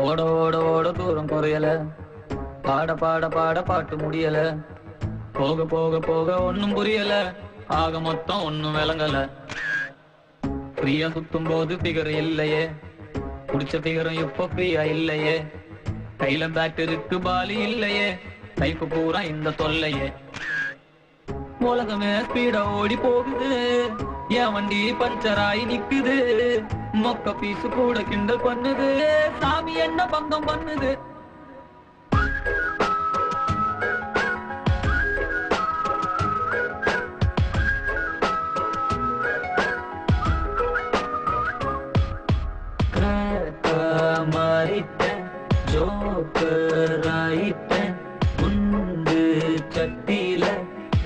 ஓட ஓட ஓட தூரம் குறையல, பாட பாட பாட பாட்டு முடியல, போக போக போக ஒன்னும் புரியல, ஆக மொத்தம் ஒன்னும் விளங்கல. ஃப்ரீயா சுத்தும் போது பிகர் இல்லையே, குடிச்ச பிகரும் இப்போ ஃப்ரீயா இல்லையே, கையில பேட் இருக்கு பாலி இல்லையே, லைஃப் பூரா இந்த தொல்லையே. உலகமே ஸ்பீடா ஓடி போகுது, என் வண்டி பஞ்சர் ஆகி நிக்குது, மொக்க பீசு கூட கிண்டல் பண்ணுது, சாமி என்ன பங்கம் பண்ணுது. மாறிட்டேன், ஜோக்கர் ஆயிட்டேன், குண்டு சட்டியில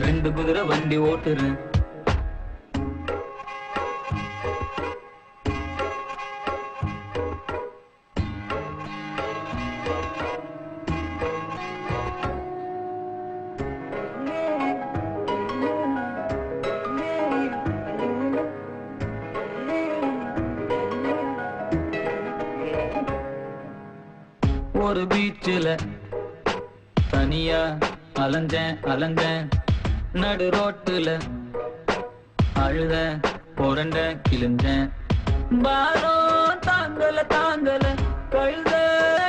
2 குதிரை வண்டி ஓட்டுறேன். ஒரு பீச்சில தனியா அலைஞ்சேன் அலைஞ்சேன், நடு ரோட்டுல அழுத புரண்ட கிழிஞ்சேன், பாரம் தாங்கல தாங்கல கழுத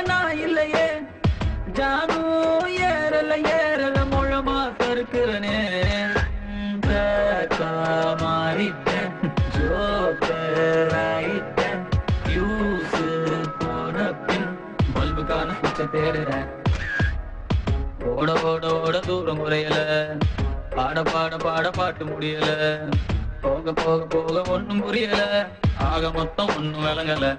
நான் இல்லையே, ஜானும் ஏறல ஏறல முழமா சறுக்கிறனே. மாறிட்டேன், ஜோக்கர் ஆயிட்டேன், யூஸ் போன பின் பல்புக்கான சுவிட்ச தேடுறேன். ஓட ஓட ஓட தூரம் குறையல, பாட பாட பாட பாட்டு முடியல, போக போக போக ஒன்னும் புரியல, ஆக மொத்தம் ஒன்னும் விளங்கல.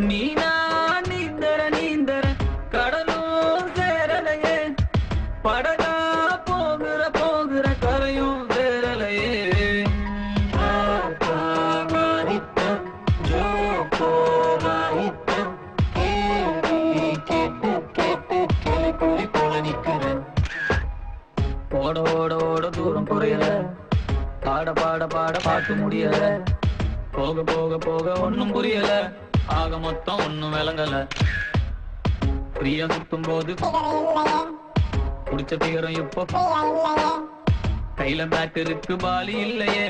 நீனா நீந்தர நீந்தர கடலும் சேரலையே, படகா போகிற போகிற கரையும் சேரலையே. மாறிட்டேன், ஜோக்கர் ஆயிட்டேன், கேள்வி கேட்டு கேட்டு கேள்வி போல நிக்கிறேன். ஓட ஓட ஓட தூரம் குறையல, பாட பாட பாட பாட்டு முடியல, போக போக போக ஒன்னும் புரியல, ஆக மொத்தம் ஒன்னும் விளங்கல. ஃப்ரீயா சுத்தும் போது குடிச்ச பிகரும் இப்போ கையில பேட் இருக்கு பாலி இல்லையே,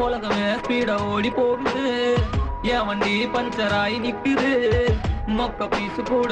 உலகமே ஸ்பீடா ஓடி போகுது, என் வண்டி பஞ்சர் ஆகி நிக்குது, மொக்க பீசு கூட